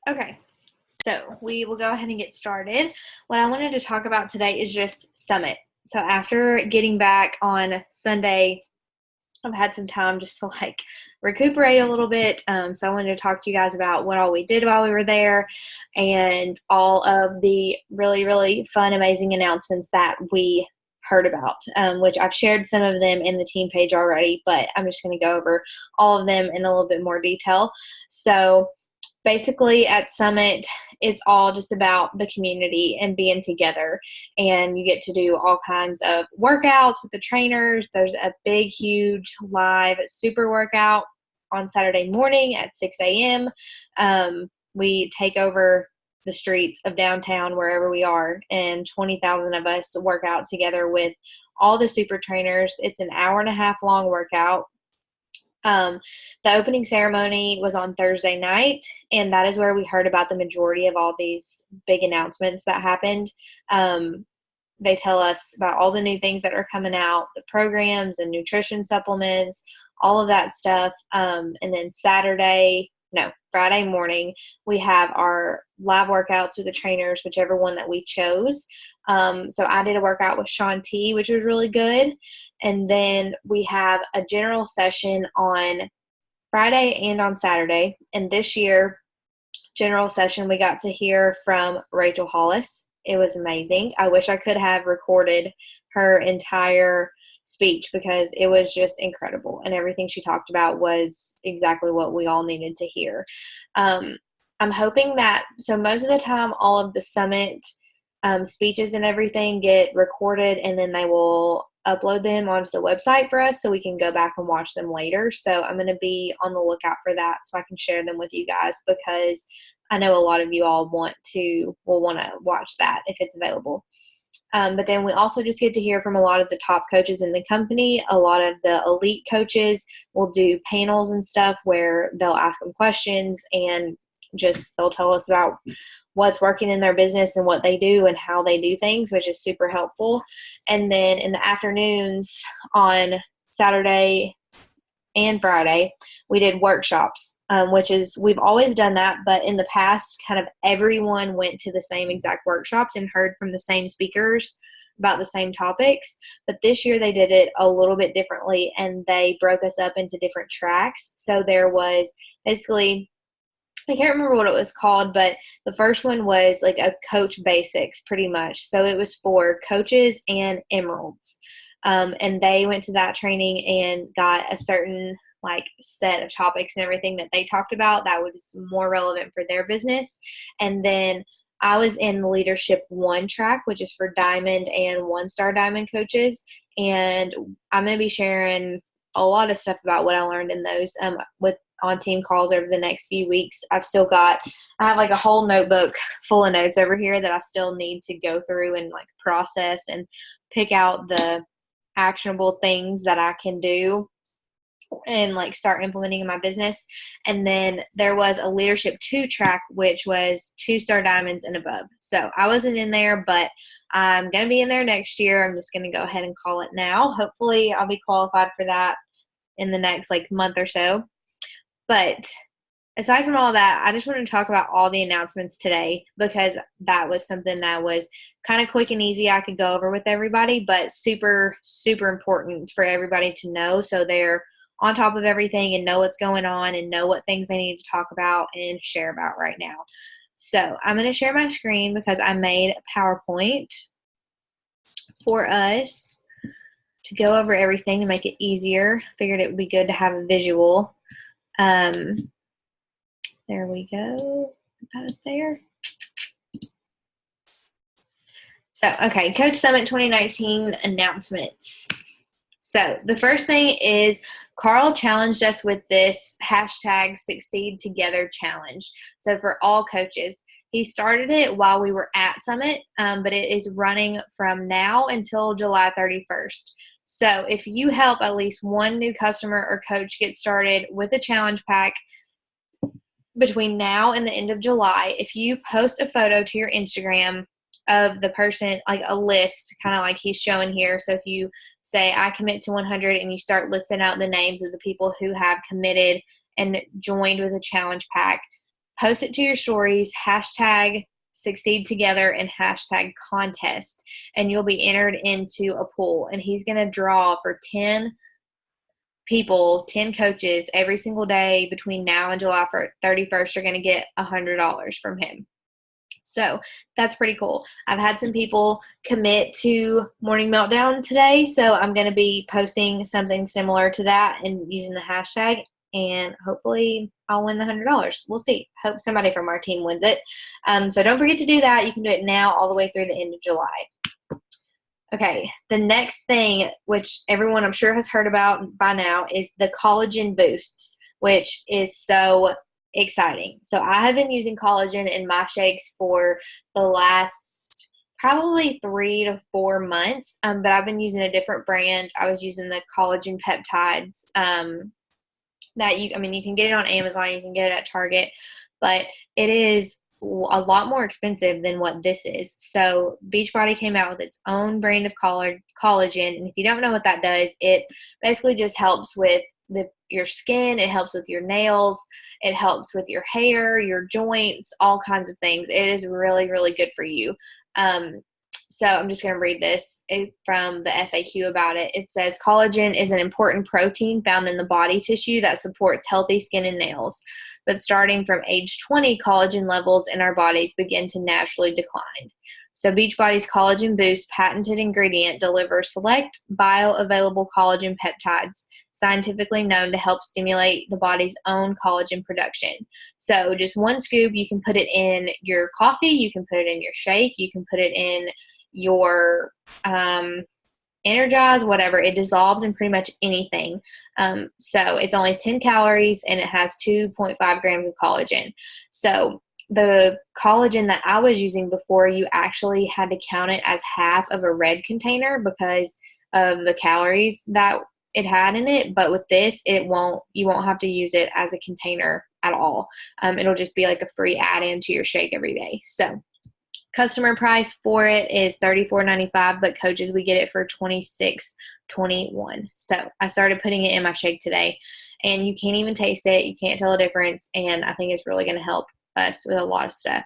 Okay, so we will go ahead and get started. What I wanted to talk about today is just Summit. So after getting back on Sunday, I've had some time just to recuperate a little bit. So I wanted to talk to you guys about what all we did while we were there and all of the really, really fun, amazing announcements that we heard about, which I've shared some of them in the team page already, but I'm just going to go over all of them in a little bit more detail. So basically at Summit, it's all just about the community and being together. And you get to do all kinds of workouts with the trainers. There's a big, huge live super workout on Saturday morning at 6 a.m. We take over the streets of downtown wherever we are, and 20,000 of us work out together with all the super trainers. It's an hour and a half long workout. The opening ceremony was on Thursday night, and that is where we heard about the majority of all these big announcements that happened. They tell us about all the new things that are coming out, the programs and nutrition supplements, all of that stuff. And then Friday morning, we have our live workouts with the trainers, whichever one that we chose. So I did a workout with Shaun T, which was really good. And then we have a general session on Friday and on Saturday. And this year, general session, we got to hear from Rachel Hollis. It was amazing. I wish I could have recorded her entire speech because it was just incredible, and everything she talked about was exactly what we all needed to hear. I'm hoping that, so most of the time all of the Summit speeches and everything get recorded, and then they will upload them onto the website for us so we can go back and watch them later. So I'm going to be on the lookout for that so I can share them with you guys, because I know a lot of you all will want to watch that if it's available. But then we also just get to hear from a lot of the top coaches in the company. A lot of the elite coaches will do panels and stuff where they'll ask them questions, and just they'll tell us about what's working in their business and what they do and how they do things, which is super helpful. And then in the afternoons on Saturday and Friday, we did workshops, we've always done that, but in the past, kind of everyone went to the same exact workshops and heard from the same speakers about the same topics. But this year they did it a little bit differently, and they broke us up into different tracks. So there was basically, I can't remember what it was called, but the first one was like a coach basics pretty much. So it was for coaches and emeralds. And they went to that training and got a certain set of topics and everything that they talked about that was more relevant for their business. And then I was in the Leadership 1 track, which is for Diamond and 1-star Diamond coaches. And I'm going to be sharing a lot of stuff about what I learned in those on team calls over the next few weeks. I have a whole notebook full of notes over here that I still need to go through and process and pick out the actionable things that I can do and start implementing in my business. And then there was a Leadership 2 track, which was 2-star diamonds and above. So I wasn't in there, but I'm going to be in there next year. I'm just going to go ahead and call it now. Hopefully I'll be qualified for that in the next month or so. But aside from all that, I just wanted to talk about all the announcements today, because that was something that was kind of quick and easy. I could go over with everybody, but super, super important for everybody to know, so they're on top of everything and know what's going on and know what things they need to talk about and share about right now. So I'm going to share my screen because I made a PowerPoint for us to go over everything to make it easier. Figured it would be good to have a visual. There we go. Put that up there. So, okay, Coach Summit 2019 announcements. So the first thing is Carl challenged us with this #SucceedTogether challenge. So for all coaches, he started it while we were at Summit, but it is running from now until July 31st. So if you help at least one new customer or coach get started with a challenge pack between now and the end of July, if you post a photo to your Instagram of the person, a list, kind of like he's showing here. So if you say, I commit to 100, and you start listing out the names of the people who have committed and joined with a challenge pack, post it to your stories, hashtag succeed together and hashtag contest, and you'll be entered into a pool. And he's going to draw for 10 people, 10 coaches every single day between now and July 31st are going to get $100 from him. So that's pretty cool. I've had some people commit to Morning Meltdown today, so I'm going to be posting something similar to that and using the hashtag, and hopefully I'll win the $100. We'll see. Hope somebody from our team wins it. So don't forget to do that. You can do it now all the way through the end of July. Okay, the next thing, which everyone I'm sure has heard about by now, is the collagen boosts, which is so exciting. So I have been using collagen in my shakes for the last probably 3 to 4 months, but I've been using a different brand. I was using the collagen peptides that you can get it on Amazon, you can get it at Target, but it is a lot more expensive than what this is. So Beachbody came out with its own brand of collagen, and if you don't know what that does, it basically just helps with your skin, it helps with your nails, it helps with your hair, your joints, all kinds of things. It is really, really good for you. So I'm just going to read this from the FAQ about it. It says, collagen is an important protein found in the body tissue that supports healthy skin and nails. But starting from age 20, collagen levels in our bodies begin to naturally decline. So Beachbody's Collagen Boost patented ingredient delivers select bioavailable collagen peptides, scientifically known to help stimulate the body's own collagen production. So just one scoop, you can put it in your coffee, you can put it in your shake, you can put it in your Energize, whatever. It dissolves in pretty much anything. So it's only 10 calories and it has 2.5 grams of collagen. So the collagen that I was using before, you actually had to count it as half of a red container because of the calories that it had in it. But with this, you won't have to use it as a container at all. It'll just be like a free add-in to your shake every day. So customer price for it is $34.95, but coaches, we get it for $26.21. So I started putting it in my shake today, and you can't even taste it. You can't tell the difference, and I think it's really going to help us with a lot of stuff.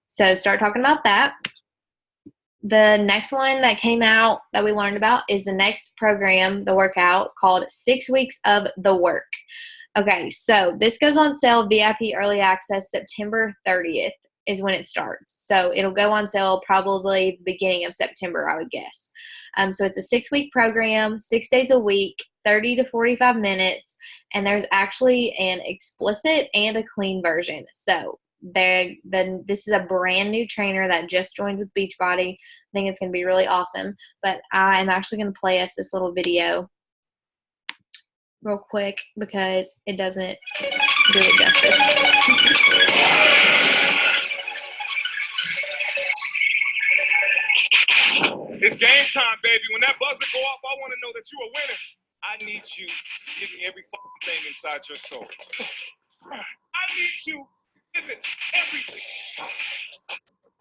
So start talking about that. The next one that came out that we learned about is the next program, the workout, called 6 Weeks of the Work. Okay, so this goes on sale, VIP Early Access, September 30th. Is when it starts. So it'll go on sale probably the beginning of September, I would guess. So it's a 6-week program, 6 days a week, 30 to 45 minutes, and there's actually an explicit and a clean version. So this is a brand new trainer that just joined with Beachbody. I think it's going to be really awesome, but I am actually going to play us this little video real quick because it doesn't do it justice. It's game time, baby. When that buzzer go off, I want to know that you are winning. I need you to give me every fucking thing inside your soul. I need you to give it everything.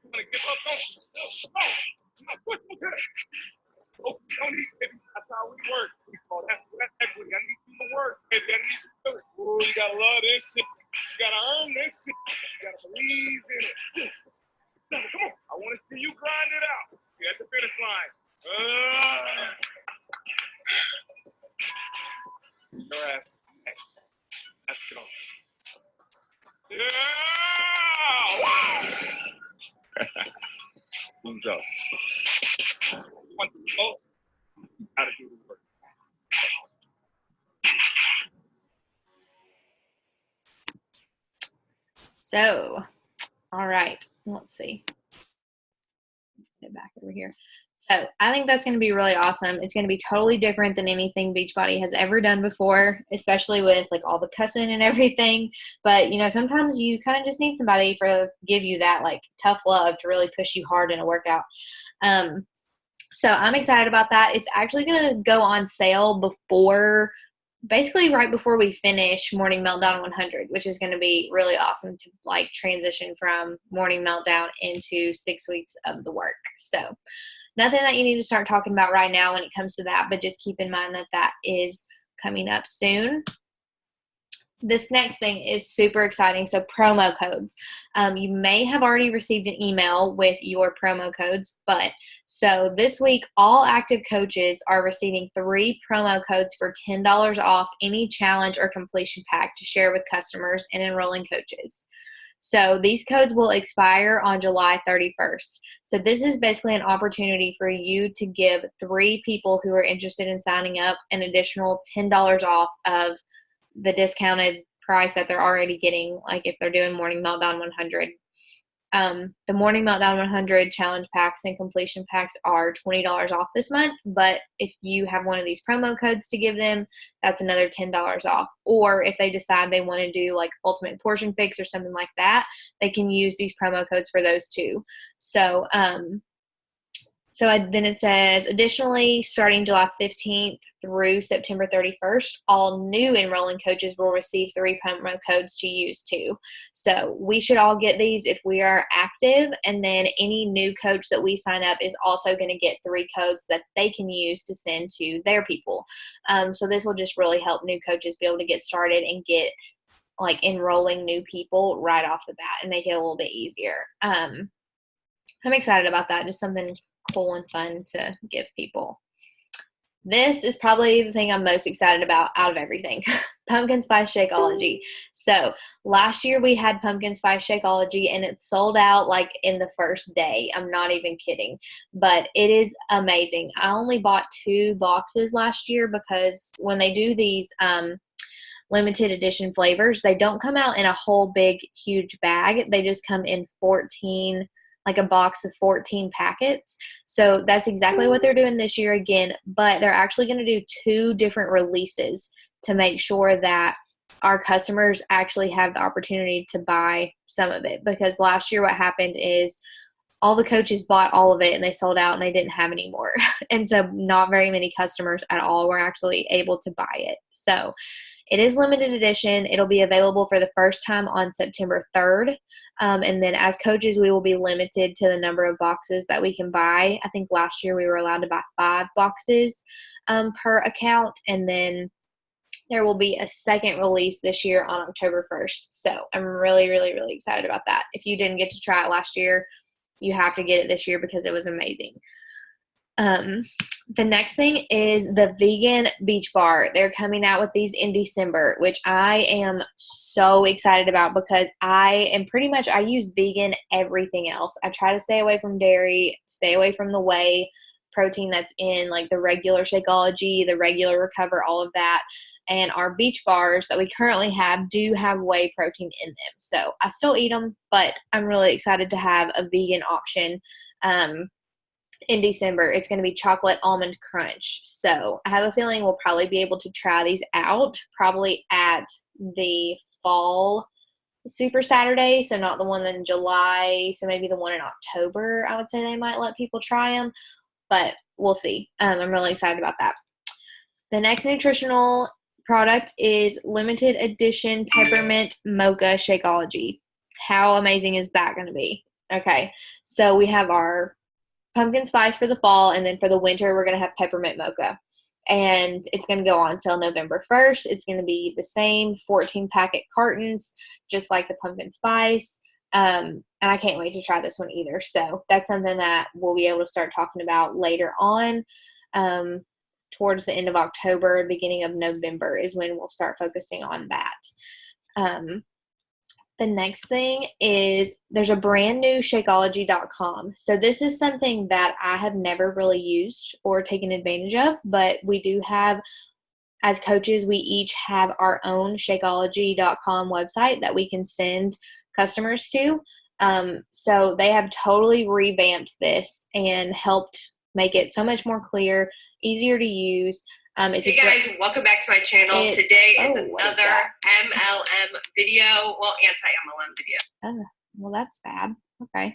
You want to give up, don't you? No, push me to it. Oh, don't need, baby. That's how we work. Oh, that's equity. I need you to work, baby. I need you to do it. Oh, you got to love this shit. You got to earn this shit. You got to believe in it. Come on. I want to see you grind it out. You're at the finish line. Your ass next. Let's go. Yeah! Who's up? You want the results? You gotta do the work. So, all right, let's see. Get back over here. So I think that's going to be really awesome. It's going to be totally different than anything Beachbody has ever done before, especially with like all the cussing and everything. But, sometimes you kind of just need somebody to give you that like tough love to really push you hard in a workout. So I'm excited about that. It's actually going to go on sale basically right before we finish Morning Meltdown 100, which is going to be really awesome to like transition from Morning Meltdown into 6 weeks of the work. So nothing that you need to start talking about right now when it comes to that, but just keep in mind that that is coming up soon. This next thing is super exciting. So promo codes. You may have already received an email with your promo codes, but so this week, all active coaches are receiving 3 promo codes for $10 off any challenge or completion pack to share with customers and enrolling coaches. So these codes will expire on July 31st. So this is basically an opportunity for you to give 3 people who are interested in signing up an additional $10 off of the discounted price that they're already getting, like if they're doing Morning Meltdown 100. The Morning Meltdown 100 challenge packs and completion packs are $20 off this month, but if you have one of these promo codes to give them, that's another $10 off. Or if they decide they want to do like Ultimate Portion Fix or something like that, they can use these promo codes for those too. Then it says, additionally, starting July 15th through September 31st, all new enrolling coaches will receive 3 promo codes to use too. So we should all get these if we are active, and then any new coach that we sign up is also going to get 3 codes that they can use to send to their people. So this will just really help new coaches be able to get started and get like enrolling new people right off the bat and make it a little bit easier. I'm excited about that. Just something cool and fun to give people. This is probably the thing I'm most excited about out of everything. Pumpkin Spice Shakeology. So last year we had Pumpkin Spice Shakeology and it sold out like in the first day. I'm not even kidding. But it is amazing. I only bought 2 boxes last year because when they do these limited edition flavors, they don't come out in a whole big huge bag. They just come in 14, like a box of 14 packets. So that's exactly what they're doing this year again, but they're actually going to do 2 different releases to make sure that our customers actually have the opportunity to buy some of it. Because last year what happened is all the coaches bought all of it and they sold out and they didn't have any more. And so not very many customers at all were actually able to buy it. So it is limited edition. It'll be available for the first time on September 3rd. And then as coaches, we will be limited to the number of boxes that we can buy. I think last year we were allowed to buy 5 boxes per account. And then there will be a second release this year on October 1st. So I'm really, really, really excited about that. If you didn't get to try it last year, you have to get it this year because it was amazing. The next thing is the vegan beach bar. They're coming out with these in December, which I am so excited about because I use vegan everything else. I try to stay away from dairy, stay away from the whey protein that's in like the regular Shakeology, the regular Recover, all of that. And our beach bars that we currently have do have whey protein in them. So I still eat them, but I'm really excited to have a vegan option. In December, it's going to be chocolate almond crunch. So I have a feeling we'll probably be able to try these out probably at the fall Super Saturday. So not the one in July. So maybe the one in October, I would say they might let people try them, but we'll see. I'm really excited about that. The next nutritional product is limited edition peppermint mocha Shakeology. How amazing is that going to be? Okay. So we have our pumpkin spice for the fall, and then for the winter we're going to have peppermint mocha, and it's going to go on sale November 1st. It's going to be the same 14 packet cartons just like the pumpkin spice, and I can't wait to try this one either. So that's something that we'll be able to start talking about later on. Towards the end of October, beginning of November is when we'll start focusing on that. The next thing is there's a brand new Shakeology.com. So this is something that I have never really used or taken advantage of, but we do have, as coaches, we each have our own Shakeology.com website that we can send customers to. So they have totally revamped this and helped make it so much more clear, easier to use. Hey guys, welcome back to my channel. Today is another MLM video. Well, anti-MLM video. Oh, well, that's bad. Okay.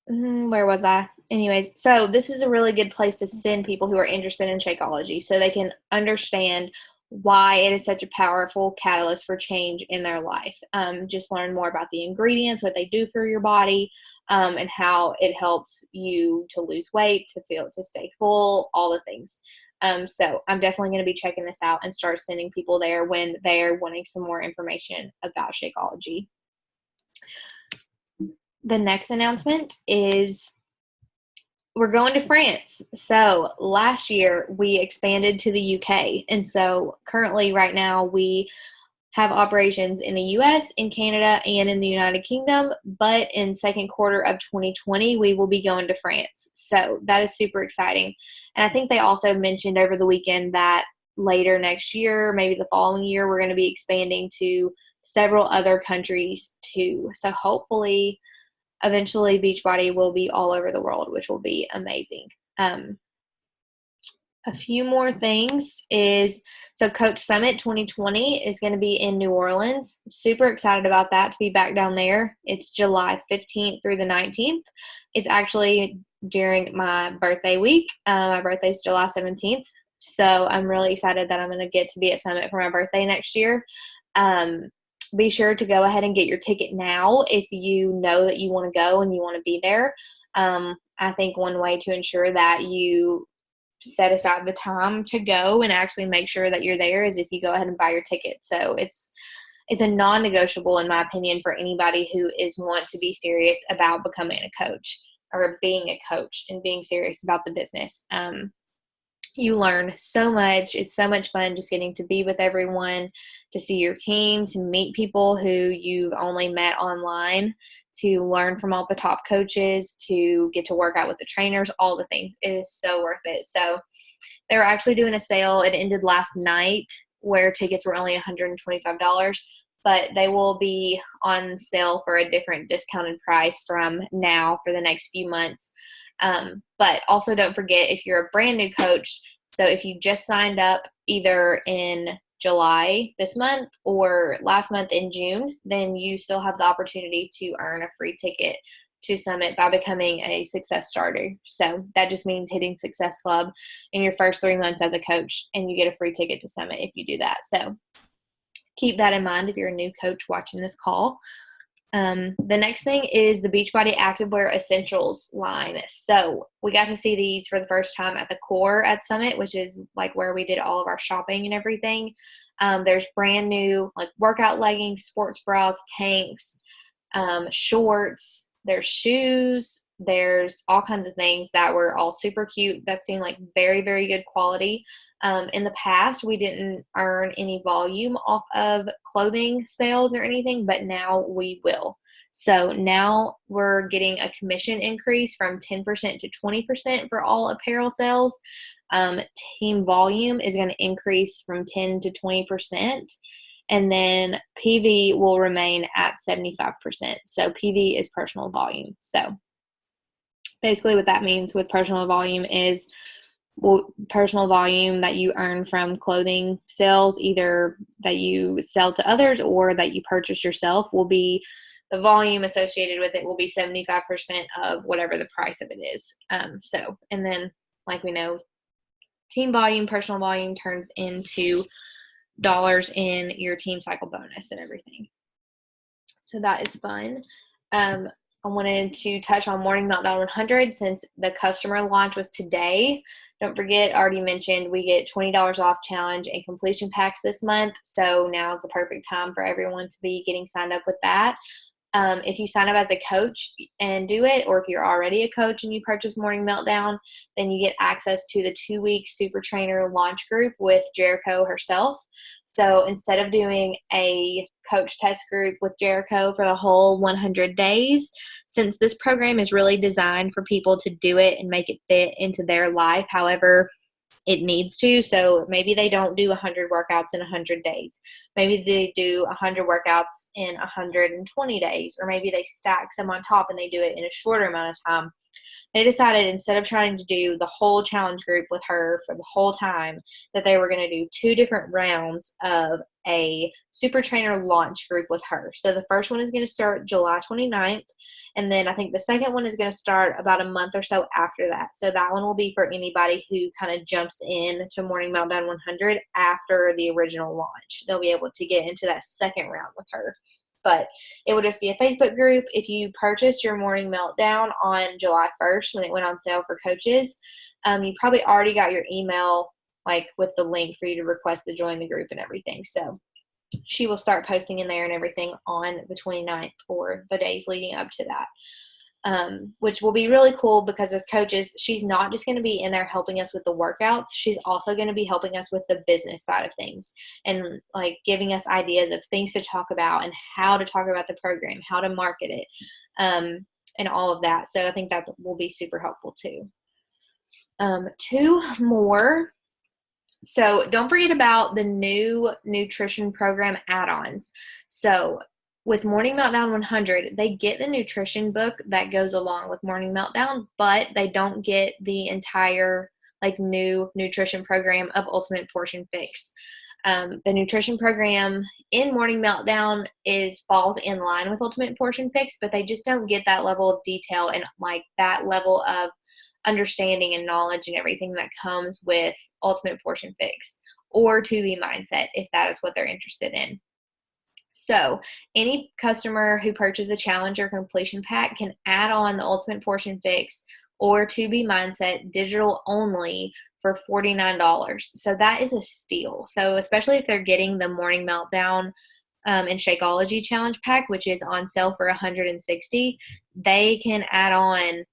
Where was I? Anyways, so this is a really good place to send people who are interested in Shakeology so they can understand why it is such a powerful catalyst for change in their life. Just learn more about the ingredients, what they do for your body, and how it helps you to lose weight, to stay full, all the things. So I'm definitely going to be checking this out and start sending people there when they're wanting some more information about Shakeology. The next announcement is we're going to France. So last year we expanded to the UK. And so currently right now we have operations in the US, in Canada, and in the United Kingdom. But in second quarter of 2020, we will be going to France. So that is super exciting. And I think they also mentioned over the weekend that later next year, maybe the following year, we're going to be expanding to several other countries too. So hopefully, eventually Beachbody will be all over the world, which will be amazing. A few more things is, so Coach Summit 2020 is going to be in New Orleans. Super excited about that, to be back down there. It's July 15th through the 19th. It's actually during my birthday week. My birthday is July 17th. So I'm really excited that I'm going to get to be at Summit for my birthday next year. Be sure to go ahead and get your ticket now if you know that you want to go and you want to be there. I think one way to ensure that you set aside the time to go and actually make sure that you're there is if you go ahead and buy your ticket. So it's a non-negotiable, in my opinion, for anybody who want to be serious about becoming a coach or being a coach and being serious about the business. You learn so much. It's so much fun just getting to be with everyone, to see your team, to meet people who you've only met online, to learn from all the top coaches, to get to work out with the trainers, all the things. It is so worth it. So they were actually doing a sale. It ended last night where tickets were only $125, but they will be on sale for a different discounted price from now for the next few months. But also don't forget, if you're a brand new coach, so if you just signed up either in July this month or last month in June, then you still have the opportunity to earn a free ticket to Summit by becoming a Success Starter. So that just means hitting Success Club in your first 3 months as a coach, and you get a free ticket to Summit if you do that. So keep that in mind if you're a new coach watching this call. The next thing is the Beachbody Activewear Essentials line. So we got to see these for the first time at the core at Summit, which is like where we did all of our shopping and everything. There's brand new like workout leggings, sports bras, tanks, shorts, there's shoes, there's all kinds of things that were all super cute that seemed like very, very good quality. In the past, we didn't earn any volume off of clothing sales or anything, but now we will. So now we're getting a commission increase from 10% to 20% for all apparel sales. Team volume is going to increase from 10 to 20%. And then PV will remain at 75%. So PV is personal volume. So basically what that means with personal volume is personal volume that you earn from clothing sales, either that you sell to others or that you purchase yourself, will be the volume associated with it will be 75% of whatever the price of it is. And then like we know, team volume, personal volume turns into dollars in your team cycle bonus and everything. So that is fun. I wanted to touch on Morning Meltdown 100 since the customer launch was today. Don't forget, already mentioned, we get $20 off challenge and completion packs this month. So now is the perfect time for everyone to be getting signed up with that. If you sign up as a coach and do it, or if you're already a coach and you purchase Morning Meltdown, then you get access to the 2-week Super Trainer launch group with Jericho herself. So instead of doing a coach test group with Jericho for the whole 100 days, since this program is really designed for people to do it and make it fit into their life however it needs to. So maybe they don't do 100 workouts in 100 days. Maybe they do 100 workouts in 120 days, or maybe they stack some on top and they do it in a shorter amount of time. They decided instead of trying to do the whole challenge group with her for the whole time, that they were going to do 2 different rounds of a Super Trainer launch group with her. So the first one is going to start July 29th, and then I think the second one is going to start about a month or so after that. So that one will be for anybody who kind of jumps in to Morning Meltdown 100 after the original launch. They'll be able to get into that second round with her. But it will just be a Facebook group. If you purchased your Morning Meltdown on July 1st when it went on sale for coaches, you probably already got your email like with the link for you to request to join the group and everything. So she will start posting in there and everything on the 29th or the days leading up to that. Which will be really cool because as coaches, she's not just going to be in there helping us with the workouts. She's also going to be helping us with the business side of things and like giving us ideas of things to talk about and how to talk about the program, how to market it, and all of that. So I think that will be super helpful too. 2 more. So don't forget about the new nutrition program add-ons. So with Morning Meltdown 100, they get the nutrition book that goes along with Morning Meltdown, but they don't get the entire like new nutrition program of Ultimate Portion Fix. The nutrition program in Morning Meltdown falls in line with Ultimate Portion Fix, but they just don't get that level of detail and like that level of understanding and knowledge and everything that comes with Ultimate Portion Fix or 2B Mindset if that is what they're interested in. So any customer who purchases a challenge or completion pack can add on the Ultimate Portion Fix or 2B Mindset digital only for $49. So that is a steal. So especially if they're getting the Morning Meltdown and Shakeology challenge pack, which is on sale for $160, they can add on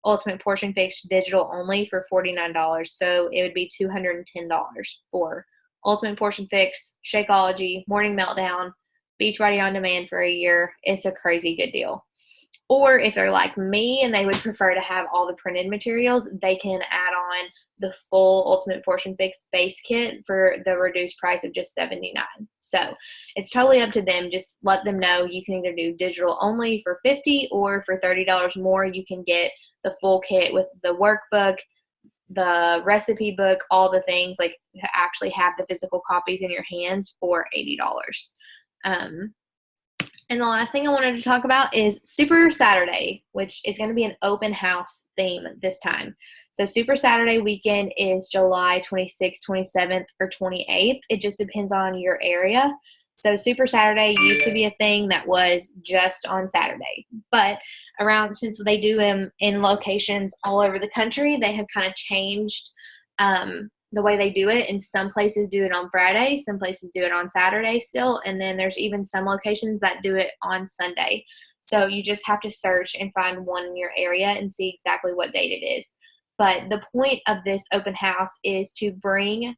Ultimate Portion Fix digital only for $49. So it would be $210 for Ultimate Portion Fix, Shakeology, Morning Meltdown, Beachbody On Demand for a year. It's a crazy good deal. Or if they're like me and they would prefer to have all the printed materials, they can add on the full Ultimate Portion Fix base kit for the reduced price of just $79. So it's totally up to them. Just let them know you can either do digital only for $50 or for $30 more, you can get the full kit with the workbook, the recipe book, all the things, like actually have the physical copies in your hands for $80. And the last thing I wanted to talk about is Super Saturday, which is going to be an open house theme this time. So Super Saturday weekend is July 26th, 27th, or 28th. It just depends on your area. So Super Saturday used to be a thing that was just on Saturday. But since they do them in locations all over the country, they have kind of changed the way they do it. And some places do it on Friday, some places do it on Saturday still, and then there's even some locations that do it on Sunday. So you just have to search and find one in your area and see exactly what date it is. But the point of this open house is to bring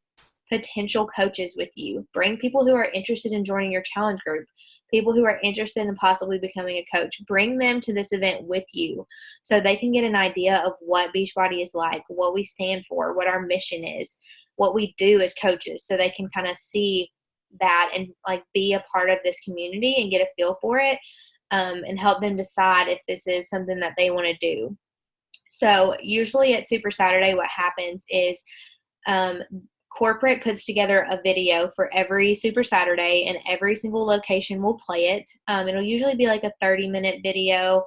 potential coaches with you. Bring people who are interested in joining your challenge group, people who are interested in possibly becoming a coach. Bring them to this event with you so they can get an idea of what Beachbody is like, what we stand for, what our mission is, what we do as coaches, so they can kind of see that and like be a part of this community and get a feel for it, and help them decide if this is something that they want to do. So usually at Super Saturday, what happens is corporate puts together a video for every Super Saturday, and every single location will play it. It'll usually be like a 30-minute video,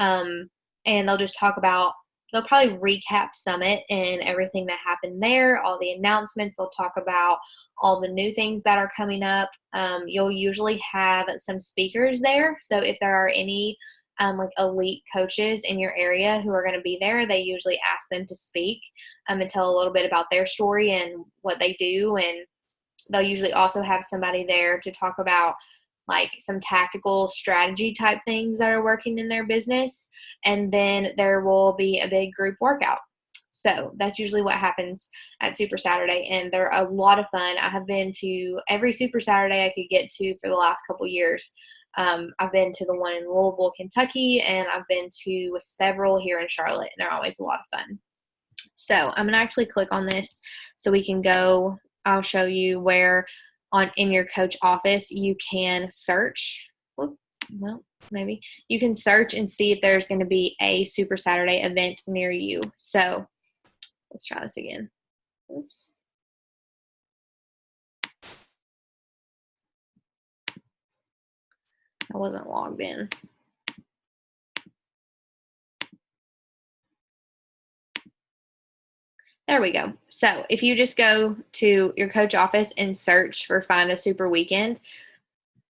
and they'll just they'll probably recap Summit and everything that happened there, all the announcements. They'll talk about all the new things that are coming up. You'll usually have some speakers there. So if there are any like elite coaches in your area who are going to be there, they usually ask them to speak and tell a little bit about their story and what they do. And they'll usually also have somebody there to talk about like some tactical strategy type things that are working in their business. And then there will be a big group workout. So that's usually what happens at Super Saturday, and they're a lot of fun. I have been to every Super Saturday I could get to for the last couple years. I've been to the one in Louisville, Kentucky, and I've been to several here in Charlotte, and they're always a lot of fun. So I'm going to actually click on this so we can go. I'll show you where in your coach office you can search. Well, maybe you can search and see if there's going to be a Super Saturday event near you. So let's try this again. Oops. I wasn't logged in. There we go. So if you just go to your coach office and search for Find a Super Weekend,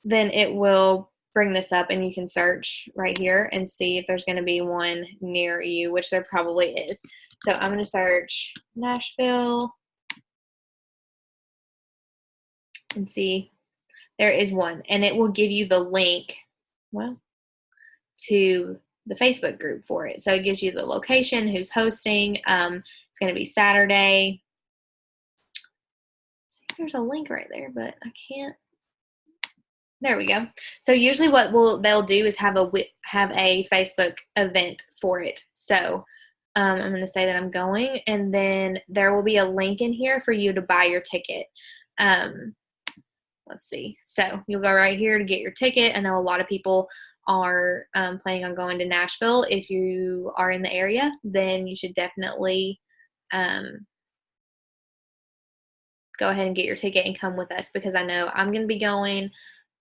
then it will bring this up and you can search right here and see if there's going to be one near you, which there probably is. So I'm going to search Nashville and see. There is one, and it will give you the link, well, to the Facebook group for it. So it gives you the location, who's hosting. It's going to be Saturday. See, there's a link right there, but I can't. There we go. So usually what they'll do is have a Facebook event for it. So I'm going to say that I'm going, and then there will be a link in here for you to buy your ticket. Let's see. So you'll go right here to get your ticket. I know a lot of people are planning on going to Nashville. If you are in the area, then you should definitely go ahead and get your ticket and come with us, because I know I'm going to be going.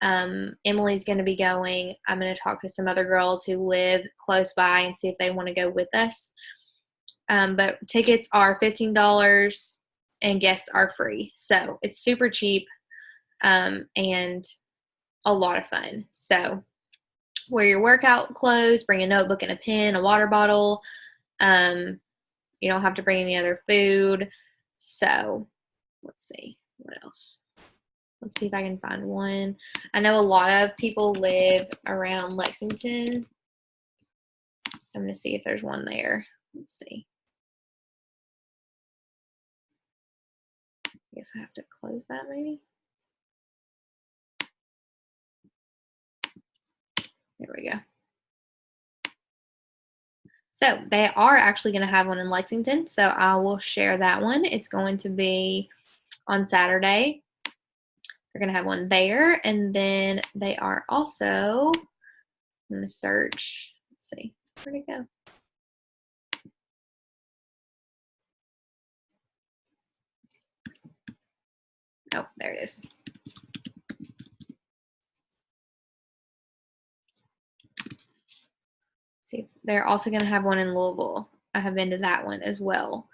Emily's going to be going. I'm going to talk to some other girls who live close by and see if they want to go with us. But tickets are $15 and guests are free. So it's super cheap and a lot of fun. So wear your workout clothes, bring a notebook and a pen, a water bottle. You don't have to bring any other food. So let's see what else. Let's see if I can find one. I know a lot of people live around Lexington, so I'm going to see if there's one there. Let's see. I guess I have to close that maybe. There we go. So they are actually going to have one in Lexington, so I will share that one. It's going to be on Saturday. They're going to have one there, and then they are also, I'm going to search, let's see, where'd it go? Oh, there it is. See, they're also going to have one in Louisville. I have been to that one as well.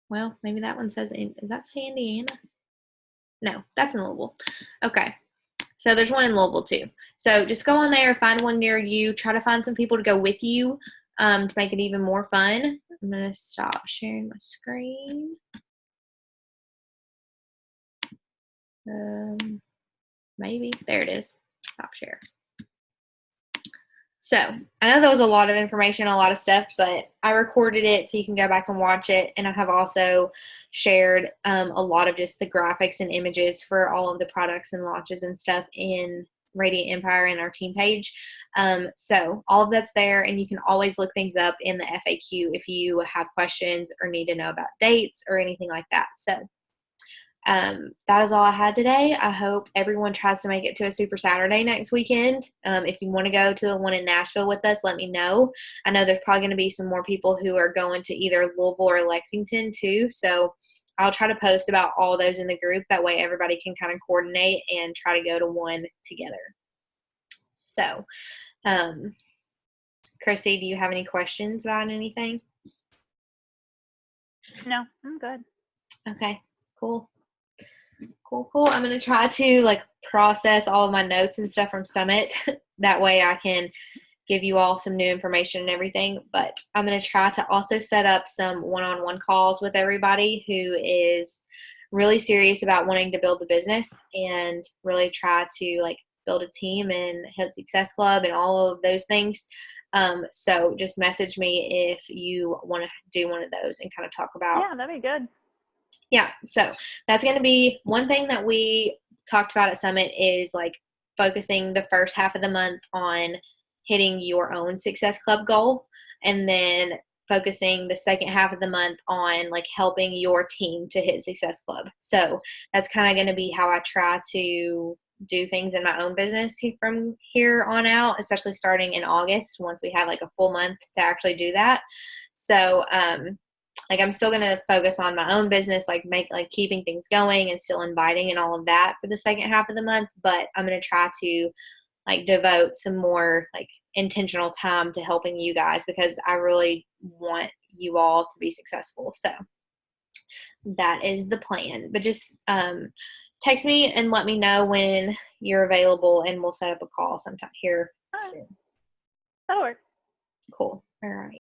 Well, maybe that one says, is that Indiana? No, that's in Louisville. Okay. So there's one in Louisville too. So just go on there, find one near you, try to find some people to go with you to make it even more fun. I'm going to stop sharing my screen. Maybe. There it is. Stop share. So I know that was a lot of information, a lot of stuff, but I recorded it so you can go back and watch it. And I have also shared a lot of just the graphics and images for all of the products and launches and stuff in Radiant Empire and our team page. So all of that's there, and you can always look things up in the FAQ if you have questions or need to know about dates or anything like that. So that is all I had today. I hope everyone tries to make it to a Super Saturday next weekend. If you want to go to the one in Nashville with us, let me know. I know there's probably going to be some more people who are going to either Louisville or Lexington too. So I'll try to post about all those in the group. That way everybody can kind of coordinate and try to go to one together. So, Chrissy, do you have any questions about anything? No, I'm good. Okay, cool. Cool. I'm going to try to process all of my notes and stuff from Summit. That way I can give you all some new information and everything. But I'm going to try to also set up some one-on-one calls with everybody who is really serious about wanting to build the business and really try to build a team and hit Success Club and all of those things. So just message me if you want to do one of those and kind of talk about. Yeah, that'd be good. Yeah, so that's going to be one thing that we talked about at Summit is focusing the first half of the month on hitting your own Success Club goal, and then focusing the second half of the month on helping your team to hit Success Club. So that's kind of going to be how I try to do things in my own business from here on out, especially starting in August once we have a full month to actually do that. So I'm still going to focus on my own business, keeping things going and still inviting and all of that for the second half of the month. But I'm going to try to devote some more intentional time to helping you guys, because I really want you all to be successful. So that is the plan. But just text me and let me know when you're available, and we'll set up a call sometime here soon. That'll work. Cool. All right.